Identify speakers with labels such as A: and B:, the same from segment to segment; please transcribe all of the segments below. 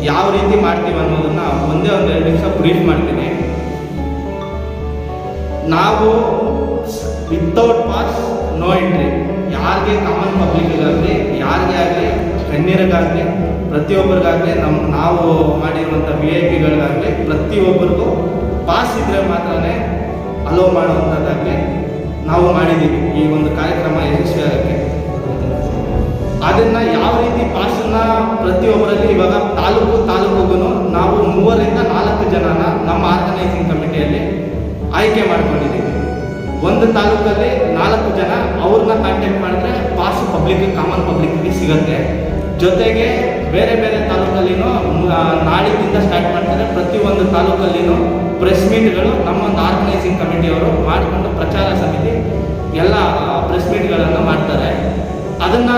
A: ಯಾವ ರೀತಿ ಮಾಡ್ತೀವಿ ಅನ್ನೋದನ್ನ ಒಂದೇ ಒಂದು 2 ನಿಮಿಷ ಬ್ರೀಫ್ ಮಾಡ್ತೀನಿ. ನಾವು ವಿತೌಟ್ ಪಾಸ್ ನೋ ಎಂಟ್ರಿ. ಯಾರಿಗೆ ಕಾಮನ್ ಪಬ್ಲಿಕ್ಗಾಗಲಿ, ಯಾರಿಗೆ ಆಗಲಿ, ಗಣ್ಯರಿಗಾಗಲಿ, ಪ್ರತಿಯೊಬ್ಬರಿಗಾಗಲಿ, ನಾವು ಮಾಡಿರುವಂಥ VIP ಗಳಿಗಾಗಲಿ ಪ್ರತಿಯೊಬ್ಬರಿಗೂ ಪಾಸ್ ಇದ್ದರೆ ಮಾತ್ರನೇ ಅಲೋ ಮಾಡುವಂಥದ್ದಾಗಲಿ ನಾವು ಮಾಡಿದ್ದೀವಿ ಈ ಒಂದು ಕಾರ್ಯಕ್ರಮ ಯಶಸ್ವಿ ಆಗೋಕ್ಕೆ. ಅದನ್ನು ಯಾವ ರೀತಿ ಪಾಸನ್ನು ಪ್ರತಿಯೊಬ್ಬರಲ್ಲಿ ಇವಾಗ ತಾಲೂಕಿಗೂ ನಾವು 3 ರಿಂದ 4 ಜನನ ನಮ್ಮ ಆರ್ಗನೈಸಿಂಗ್ ಕಮಿಟಿಯಲ್ಲಿ ಆಯ್ಕೆ ಮಾಡ್ಕೊಂಡಿದ್ದೀವಿ. ಒಂದು ತಾಲೂಕಲ್ಲಿ 4 ಜನ ಅವ್ರನ್ನ ಕಾಂಟ್ಯಾಕ್ಟ್ ಮಾಡಿದ್ರೆ ಪಾಸ್ ಕಾಮನ್ ಪಬ್ಲಿಕ್ಗೆ ಸಿಗುತ್ತೆ. ಜೊತೆಗೆ ಬೇರೆ ಬೇರೆ ತಾಲೂಕಲ್ಲಿನೂ ನಾಳಿನಿಂದ ಸ್ಟಾರ್ಟ್ ಮಾಡ್ತಾರೆ. ಪ್ರತಿಯೊಂದು ತಾಲೂಕಲ್ಲಿನೂ ಪ್ರೆಸ್ ಮೀಟ್ಗಳು ನಮ್ಮೊಂದು ಆರ್ಗನೈಸಿಂಗ್ ಕಮಿಟಿಯವರು ಮಾಡಿಕೊಂಡು ಪ್ರಚಾರ ಸಮಿತಿ ಎಲ್ಲ ಪ್ರೆಸ್ ಮೀಟ್ಗಳನ್ನು ಮಾಡ್ತಾರೆ. ಅದನ್ನು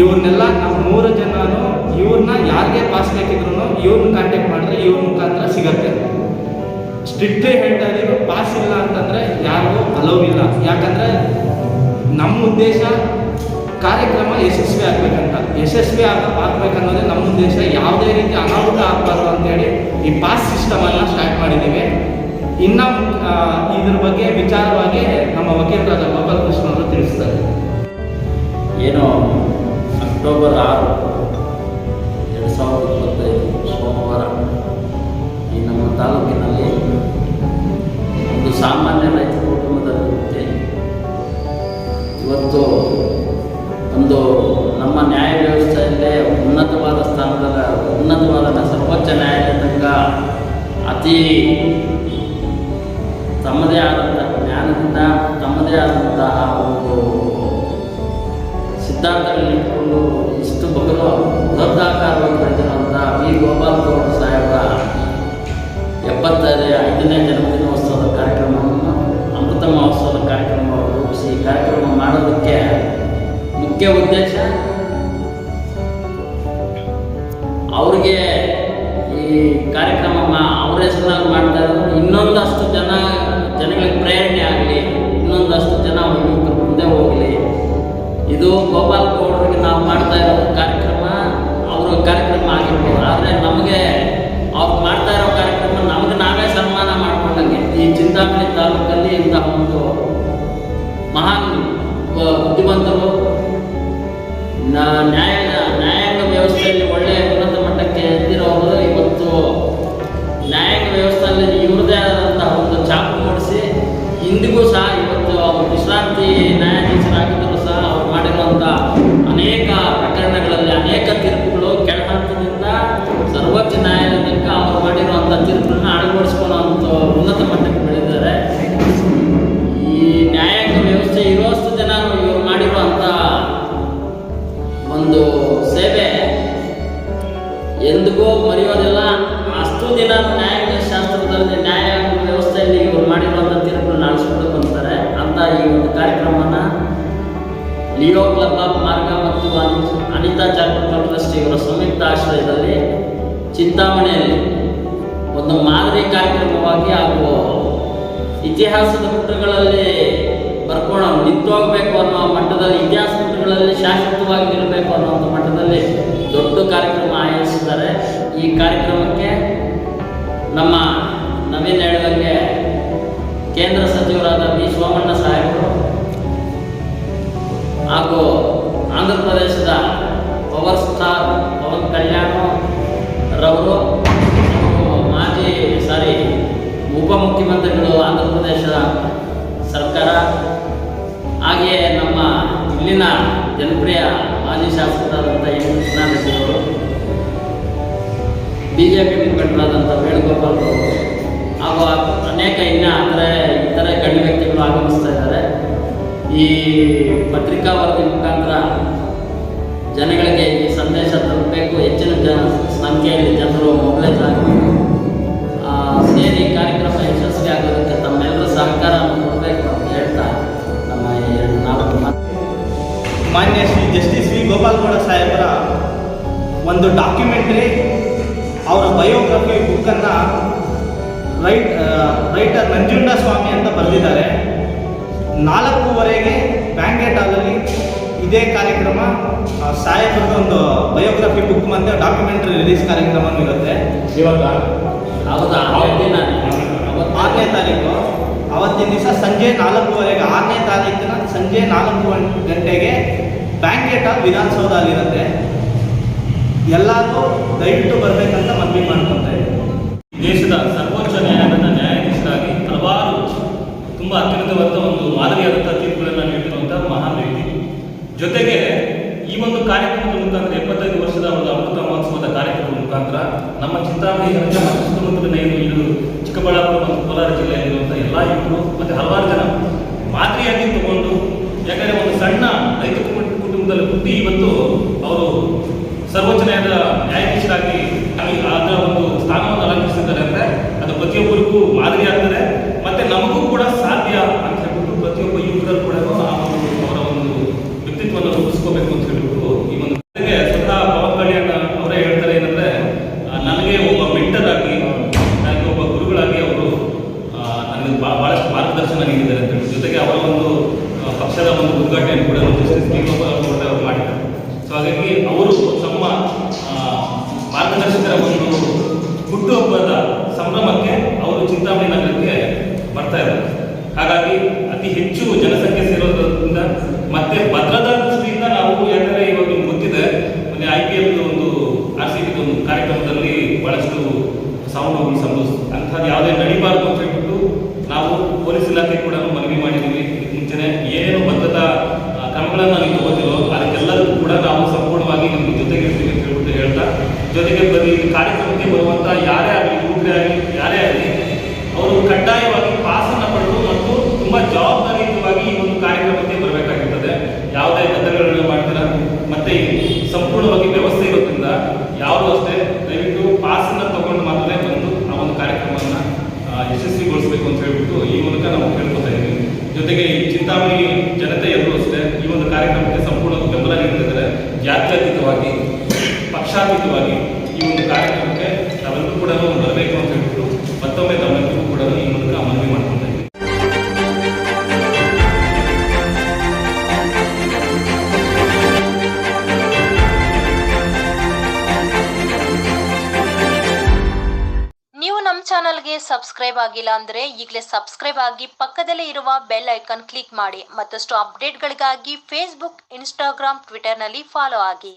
A: ಇವ್ರನ್ನೆಲ್ಲ ನಾವು 3 ಜನನು ಇವ್ರನ್ನ ಯಾರಿಗೆ ಪಾಸ್ ಬೇಕಿದ್ರು ಇವ್ರನ್ನ ಕಾಂಟ್ಯಾಕ್ಟ್ ಮಾಡಿದ್ರೆ ಇವ್ರ ಮುಖಾಂತರ ಸಿಗತ್ತೆ. ಸ್ಟ್ರಿಕ್ಟ್ಲಿ ಹೇಳ್ತಾ ಇದ್ದೀವಿ, ಪಾಸ್ ಇಲ್ಲ ಅಂತಂದರೆ ಯಾರಿಗೂ ಅಲೋವ್ ಇಲ್ಲ. ಯಾಕಂದರೆ ನಮ್ಮ ಉದ್ದೇಶ ಕಾರ್ಯಕ್ರಮ ಯಶಸ್ವಿ ಆಗಬೇಕಂತ. ಯಶಸ್ವಿ ಆಗಬೇಕನ್ನೋದೇ ನಮ್ಮ ಉದ್ದೇಶ. ಯಾವುದೇ ರೀತಿ ಅನಾಹುತ ಆಗಬಾರ್ದು ಅಂತೇಳಿ ಈ ಪಾಸ್ ಸಿಸ್ಟಮನ್ನು ಸ್ಟಾರ್ಟ್ ಮಾಡಿದ್ದೀವಿ. ಇನ್ನು ಇದ್ರ ಬಗ್ಗೆ ವಿಚಾರವಾಗಿ ನಮ್ಮ ವಕೀಲರಾದ ಗೋಪಾಲಕೃಷ್ಣ ಅವರು ತಿಳಿಸ್ತಾರೆ.
B: ಏನು ಅಕ್ಟೋಬರ್ 6, 2025 ಸೋಮವಾರ ಈ ನಮ್ಮ ತಾಲೂಕಿನಲ್ಲಿ ಒಂದು ಸಾಮಾನ್ಯ ರೈತ ಕುಟುಂಬದಲ್ಲಿರುತ್ತೆ. ಇವತ್ತು ಒಂದು ನಮ್ಮ ನ್ಯಾಯ ವ್ಯವಸ್ಥೆಯಲ್ಲೇ ಉನ್ನತವಾದ ಸರ್ವೋಚ್ಚ ನ್ಯಾಯಾಲಯ ತನಕ ಅತಿ ತಮ್ಮದೇ ಆದಂಥ ಜ್ಞಾನದಿಂದ ತಮ್ಮದೇ ಆದಂತಹ ಒಂದು ಸಿದ್ಧಾಂತಗಳನ್ನು ಇಟ್ಕೊಂಡು ಇಷ್ಟು ಬೃಹದಾಕಾರವಾಗಿ ಬೆಳೆದಿರುವಂಥ ವಿ ಗೋಪಾಲಗೌಡ ಸಾಹೇಬರ 75ನೇ ಜನ್ಮದಿನೋತ್ಸವದ ಕಾರ್ಯಕ್ರಮವನ್ನು ಅಮೃತ ಮಹೋತ್ಸವದ ಕಾರ್ಯಕ್ರಮವನ್ನು ರೂಪಿಸಿ ಕಾರ್ಯಕ್ರಮ ಮಾಡೋದಕ್ಕೆ ಮುಖ್ಯ ಉದ್ದೇಶ ಅವ್ರಿಗೆ ಈ ಕಾರ್ಯಕ್ರಮ ಅವ್ರ ಹೆಸರಿನಲ್ಲಿ ಮಾಡ್ತಾ ಇರೋದು ಇನ್ನೊಂದಷ್ಟು ಜನಗಳಿಗೆ ಪ್ರೇರಣೆ ಆಗಲಿ, ಇನ್ನೊಂದಷ್ಟು ಜನ ಮುಂದೆ ಹೋಗಲಿ. ಇದು ಗೋಪಾಲ್ ಗೌಡರಿಗೆ ನಾವು ಮಾಡ್ತಾ ಇರೋ ಕಾರ್ಯಕ್ರಮ ಅವ್ರ ಕಾರ್ಯಕ್ರಮ ಆಗಿರ್ಬೋದು. ಆದರೆ ನಮಗೆ ಅವ್ರು ಮಾಡ್ತಾ ಇರೋ ಕಾರ್ಯಕ್ರಮ ನಮಗೆ ನಾವೇ ಸನ್ಮಾನ ಮಾಡ್ಕೊಂಡಂಗೆ. ಈ ಚಿಂತಾಮಣಿ ತಾಲೂಕಲ್ಲಿ ಇಂತಹ ಒಂದು ಮಹಾನ್ ಬುದ್ಧಿವಂತರು ನ್ಯಾಯಾಂಗ ವ್ಯವಸ್ಥೆಯಲ್ಲಿ ಒಳ್ಳೆಯ ಉನ್ನತ ಮಟ್ಟಕ್ಕೆ ಎದ್ದಿರೋರು ಇವತ್ತು ನ್ಯಾಯಾಂಗ ವ್ಯವಸ್ಥೆಯಲ್ಲಿ ಇವ್ರದೇ ಆದಂತಹ ಒಂದು ಛಾಪು ಮೂಡಿಸಿ ಇಂದಿಗೂ ಸಹ ಇವತ್ತು ಅವರು ವಿಶ್ರಾಂತಿ ನ್ಯಾಯಾಧೀಶರಾಗಿದ್ದರೂ ಸಹ ಅವ್ರು ಮಾಡಿರುವಂಥ ಅನೇಕ ಪ್ರಕರಣಗಳಲ್ಲಿ ಅನೇಕ ತೀರ್ಪುಗಳು ಕೆಳ ಹಂತದಿಂದ ಸರ್ವೋಚ್ಚ ನ್ಯಾಯಾಲಯ ತನಕ ಅವ್ರು ಮಾಡಿರುವಂಥ ತೀರ್ಪುಗಳನ್ನ ಅಳವಡಿಸ್ಕೊಳ್ಳುವಂಥ ಉನ್ನತ ಮಟ್ಟಕ್ಕೆ ಬೆಳೆದಿದ್ದಾರೆ. ಈ ನ್ಯಾಯಾಂಗ ವ್ಯವಸ್ಥೆ ಇರುವಷ್ಟು ಜನ ಇವರು ಮಾಡಿರುವಂಥ ಒಂದು ಸೇವೆ ಎಂದಿಗೂ ಮರೆಯೋದಿಲ್ಲ. ಅಷ್ಟು ದಿನ ನ್ಯಾಯಾಂಗ ಶಾಸ್ತ್ರದಲ್ಲಿ ನ್ಯಾಯಾಂಗ ವ್ಯವಸ್ಥೆಯಲ್ಲಿ ಇವರು ಮಾಡಿರುವಂಥ ತೀರ್ಪುಗಳನ್ನ ಆಳಿಸ್ಕೊಂಡು ಬಂತಾರೆ ಅಂತ ಈ ಒಂದು ಕಾರ್ಯಕ್ರಮನ ಲಿಯೋ ಕ್ಲಬ್ ಆಫ್ ಮಾರ್ಗ ಮತ್ತು ಅನಿತಾ ಚಾರಿಟಬಲ್ ಟ್ರಸ್ಟ್ ಇವರ ಸಂಯುಕ್ತ ಆಶ್ರಯದಲ್ಲಿ ಚಿಂತಾಮಣಿಯಲ್ಲಿ ಒಂದು ಮಾದರಿ ಕಾರ್ಯಕ್ರಮವಾಗಿ ಹಾಗೂ ಇತಿಹಾಸದ ಪುಟಗಳಲ್ಲಿ ಬರ್ಕೊಂಡು ನಿಂತೋಗ್ಬೇಕು ಅನ್ನೋ ಮಟ್ಟದಲ್ಲಿ, ಇತಿಹಾಸ ಪುಟಗಳಲ್ಲಿ ಶಾಶ್ವತವಾಗಿ ನಿಲ್ಲಬೇಕು ಅನ್ನೋ ಮಟ್ಟದಲ್ಲಿ ದೊಡ್ಡ ಕಾರ್ಯಕ್ರಮ ಆಯೋಜಿಸಿದ್ದಾರೆ. ಈ ಕಾರ್ಯಕ್ರಮಕ್ಕೆ ನಮ್ಮ ನವೀನ್ ಹೇಳಿದಂಗೆ ಕೇಂದ್ರ ಸಚಿವರಾದ ವಿ ಸೋಮಣ್ಣ ಸಾಹೇಬರು ಹಾಗೂ ಆಂಧ್ರ ಪ್ರದೇಶದ ಪವರ್ ಸ್ಟಾರ್ ಪವನ್ ಕಲ್ಯಾಣ್ ರವರು, ಉಪಮುಖ್ಯಮಂತ್ರಿಗಳು ಆಂಧ್ರ ಪ್ರದೇಶದ ಸರ್ಕಾರ, ಹಾಗೆಯೇ ನಮ್ಮ ಇಲ್ಲಿನ ಜನಪ್ರಿಯ ಮಾಜಿ ಶಾಸಕರಾದಂಥ ಎಂ ಕೃಷ್ಣಾರೆಡ್ಡಿಯವರು, BJP ಮುಖಂಡರಾದಂಥ ವೇಣುಗೋಪಾಲ್ ಅವರು ಹಾಗೂ ಅನೇಕ ಇತರೆ ಗಣ್ಯ ವ್ಯಕ್ತಿಗಳು ಆಗಮಿಸ್ತಾ ಇದ್ದಾರೆ. ಈ ಪತ್ರಿಕಾ ವರದಿ ಮುಖಾಂತರ ಜನಗಳಿಗೆ ಈ ಸಂದೇಶ ತಲುಪಬೇಕು, ಹೆಚ್ಚಿನ ಸಂಖ್ಯೆಯಲ್ಲಿ ಜನರು ಮೊಬೈಲೈಸ್ ಆಗಬೇಕು, ಸೇರಿ ಕಾರ್ಯಕ್ರಮ ಯಶಸ್ವಿ ಆಗೋದಕ್ಕೆ ತಮ್ಮೆಲ್ಲರ ಸಹಕಾರವನ್ನು ಕೊಡಬೇಕು ಅಂತ ಹೇಳ್ತಾ ನಮ್ಮ
A: ಮಾನ್ಯ ಶ್ರೀ ಜಸ್ಟಿಸ್ ವಿ ಗೋಪಾಲಗೌಡ ಸಾಹೇಬರ ಒಂದು ಡಾಕ್ಯುಮೆಂಟ್ರಿ, ಅವರ ಬಯೋಗ್ರಫಿ ಬುಕ್ಕನ್ನು ರೈಟರ್ ನಂಜುಂಡ ಸ್ವಾಮಿ ಅಂತ ಬರೆದಿದ್ದಾರೆ. 4:15 ಬ್ಯಾಂಕ್ವೆಟ್ ಹಾಲಲ್ಲಿ ಇದೇ ಕಾರ್ಯಕ್ರಮ ಸಾಹೇಬ್ರದ ಒಂದು ಬಯೋಗ್ರಫಿ ಬುಕ್ ಮತ್ತು ಡಾಕ್ಯುಮೆಂಟ್ರಿ ರಿಲೀಸ್ ಕಾರ್ಯಕ್ರಮನೂ ಇರುತ್ತೆ.
C: ಇವಾಗ
B: ಹೌದಾ?
A: 6ನೇ ತಾರೀಕು ಅವತ್ತಿನ ದಿವಸ ಸಂಜೆ 4:30 6ನೇ ತಾರೀಕಿನ ಸಂಜೆ 4 ಗಂಟೆಗೆ ಬ್ಯಾಂಕೆಟ್ ಹಾಲ್ ವಿಧಾನಸೌಧದಲ್ಲಿರುತ್ತೆ. ಎಲ್ಲರೂ ದಯವಿಟ್ಟು ಬರಬೇಕಂತ ಮನವಿ ಮಾಡ್ಕೊತಾ ಇದ್ದೀನಿ.
C: ದೇಶದ ಸರ್ವೋಚ್ಚ ನ್ಯಾಯಾಲಯದ ನ್ಯಾಯಾಧೀಶರಾಗಿ ಹಲವಾರು ತುಂಬ ಅತ್ಯುನ್ನತವಾದ ಒಂದು ಮಾದರಿಯಾದಂಥ ತೀರ್ಪುಗಳನ್ನು ನೀಡಿರುವಂಥ ಮಹಾನ್ ವ್ಯಕ್ತಿ. ಜೊತೆಗೆ ಈ ಒಂದು ಕಾರ್ಯಕ್ರಮದ ಮುಖಾಂತರ 75 ವರ್ಷದ ಒಂದು ಅಮೃತ ಮಹೋತ್ಸವದ ಕಾರ್ಯಕ್ರಮದ ಮುಖಾಂತರ ನಮ್ಮ ಚಿಂತಾಮಣಿ ಮತ್ತು ಸುತ್ತಮುತ್ತಲಿನ ಇದು ಚಿಕ್ಕಬಳ್ಳಾಪುರ ಮತ್ತು ಕೋಲಾರ ಜಿಲ್ಲೆಯಲ್ಲಿರುವಂಥ ಎಲ್ಲ ಯುವಕರು ಮತ್ತು ಹಲವಾರು ಜನ ಮಾದರಿಯಾಗಿ ತಗೊಂಡು, ಯಾಕಂದರೆ ಒಂದು ಸಣ್ಣ ರೈತ ಕುಟುಂಬದಲ್ಲಿ ಹುಟ್ಟಿ ಇವತ್ತು ಅವರು ಸರ್ವೋಚ್ಚ ನ್ಯಾಯಾಲಯದ ನ್ಯಾಯಾಧೀಶರಾಗಿ ಅದರ ಒಂದು ಸ್ಥಾನವನ್ನು ಅಲಂಕರಿಸಿದ್ದಾರೆ ಅಂದರೆ ಅದು ಪ್ರತಿಯೊಬ್ಬರಿಗೂ ಮಾದರಿ ಆಗ್ತದೆ ಮತ್ತು ನಮಗೂ ಕೂಡ ಸಾಧ್ಯ ಅಂತ ಹೇಳ್ಬಿಟ್ಟು ಪ್ರತಿಯೊಬ್ಬ ಯುವಕರು ಕೂಡ ಅವರ ಒಂದು ವ್ಯಕ್ತಿತ್ವವನ್ನು ರೂಪಿಸ್ಕೋಬೇಕು ಅಂತ ಹೇಳ್ಬಿಟ್ಟು ಈ ಒಂದು ಸ್ವತಃ ಪವನ್ ಕಲ್ಯಾಣ್ ಅವರೇ ಹೇಳ್ತಾರೆ ಏನಂದರೆ, ನನಗೆ ಒಬ್ಬ ಮೆಂಟರ್ ಆಗಿ, ನನಗೆ ಒಬ್ಬ ಗುರುಗಳಾಗಿ ಅವರು ನನಗೆ ಭಾಳಷ್ಟು ಮಾರ್ಗದರ್ಶನ ನೀಡಿದ್ದಾರೆ ಅಂತ ಹೇಳಿ. ಜೊತೆಗೆ ಅವರ ಒಂದು ಪಕ್ಷದ ಒಂದು ಉದ್ಘಾಟನೆ ಕೂಡ ಅವರು ಮಾಡಿದ್ದಾರೆ. ಸೊ ಹಾಗಾಗಿ ಅವರು ತಮ್ಮ ಮಾರ್ಗದರ್ಶಕರ ಒಂದು ಹುಟ್ಟುಹಬ್ಬದ ಸಂಭ್ರಮಕ್ಕೆ ಅವರು ಚಿಂತಾಮಣಿ ನಗರಕ್ಕೆ ಬರ್ತಾ ಇದ್ದಾರೆ. ಹಾಗಾಗಿ ಅತಿ ಹೆಚ್ಚು ಜನಸಂಖ್ಯೆ ಸೇರೋದ್ರಿಂದ ಮತ್ತೆ ಭದ್ರತಾ ದೃಷ್ಟಿಯಿಂದ ನಾವು, ಯಾಕಂದರೆ ಇವಾಗ ನಿಮ್ಗೆ ಗೊತ್ತಿದೆ, ಮೊನ್ನೆ IPL ಒಂದು RCB ಒಂದು ಕಾರ್ಯಕ್ರಮದಲ್ಲಿ ಬಹಳಷ್ಟು ಸಾವು ಸಂಭವಿಸಿತು. ಅಂಥದ್ದು ಯಾವುದೇ ನಡಿಬಾರ್ದು ಅಂತ ಹೇಳ್ಬಿಟ್ಟು ನಾವು ಪೊಲೀಸ್ ಇಲಾಖೆ ಕೂಡ ಮನವಿ ಮಾಡಿದ್ದೀವಿ. ಮುಂಚೆನೆ ಏನೇನು ಭದ್ರತಾ ಕ್ರಮಗಳನ್ನು ನೀವು ತಗೋತಿರೋ ಅದಕ್ಕೆಲ್ಲರಿಗೂ ಕೂಡ ನಾವು ಸಂಪೂರ್ಣವಾಗಿ ನಿಮಗೆ ಜೊತೆಗೆ ಇರ್ತೀವಿ ಅಂತ ಹೇಳ್ಬಿಟ್ಟು ಹೇಳ್ತಾ, ಜೊತೆಗೆ ಈ ಕಾರ್ಯಕ್ರಮಕ್ಕೆ ಬರುವಂಥ ಯಾರೇ ಆಗಲಿ, ಯುವಕರೇ ಆಗಲಿ, ಯಾರೇ ಆಗಲಿ, ಅವರು ಕಡ್ಡಾಯವಾಗಿ ಪಾಸನ್ನು ಪಡೆದು ಮತ್ತು ತುಂಬ ಜವಾಬ್ದಾರಿಯುತವಾಗಿ ಈ ಒಂದು ಕಾರ್ಯಕ್ರಮಕ್ಕೆ ಬರಬೇಕಾಗಿರ್ತದೆ. ಯಾವುದೇ ಗದ್ದಲಗಳನ್ನು ಮಾಡ್ತೀರ ಮತ್ತು ಸಂಪೂರ್ಣವಾಗಿ ವ್ಯವಸ್ಥೆ ಇರೋದ್ರಿಂದ ಯಾವುದು ಅಷ್ಟೇ ದಯವಿಟ್ಟು ಪಾಸನ್ನು ತಗೊಂಡು ಮಾತ್ರ ಬಂದು ಆ ಒಂದು ಕಾರ್ಯಕ್ರಮವನ್ನು ಯಶಸ್ವಿಗೊಳಿಸಬೇಕು ಅಂತ ಹೇಳ್ಬಿಟ್ಟು ಈ ಮೂಲಕ ನಾವು ಕೇಳ್ಕೊತಾ ಇದ್ದೀವಿ. ಜೊತೆಗೆ ಈ ಚಿಂತಾಮಣಿ ಜನತೆ ಎಲ್ಲರೂ ಅಷ್ಟೇ ಈ ಒಂದು ಕಾರ್ಯಕ್ರಮಕ್ಕೆ ಸಂಪೂರ್ಣ ಬೆಂಬಲ ನೀಡುತ್ತಿದ್ದಾರೆ. ಜಾತ್ಯತೀತವಾಗಿ, ಪಕ್ಷಾತೀತವಾಗಿ ಈ ಒಂದು ಕಾರ್ಯಕ್ರಮಕ್ಕೆ ನಾವೆಲ್ಲರೂ ಕೂಡ ಬರಬೇಕು ಅಂತ ಹೇಳ್ಬಿಟ್ಟು ಮತ್ತೊಮ್ಮೆ ತಮ್ಮೆಲ್ಲರಿಗೂ ಕೂಡ ಈ ಮೂಲಕ ಮನವಿ ಮಾಡ್ಕೊತಾ ಇದ್ದೀವಿ.
D: ನೀವು ನಮ್ಮ ಚಾನಲ್ಗೆ ಸಬ್ಸ್ಕ್ರೈಬ್ ಆಗಿಲ್ಲ ಅಂದ್ರೆ ಈಗಲೇ ಸಬ್ಸ್ಕ್ರೈಬ್ ಆಗಿ ಪಕ್ಕದಲ್ಲೇ ಇರುವ ಬೆಲ್ ಐಕಾನ್ ಕ್ಲಿಕ್ ಮಾಡಿ. ಮತ್ತಷ್ಟು ಅಪ್ಡೇಟ್ಗಳಿಗಾಗಿ ಫೇಸ್ಬುಕ್, ಇನ್ಸ್ಟಾಗ್ರಾಮ್, ಟ್ವಿಟರ್ನಲ್ಲಿ ಫಾಲೋ ಆಗಿ.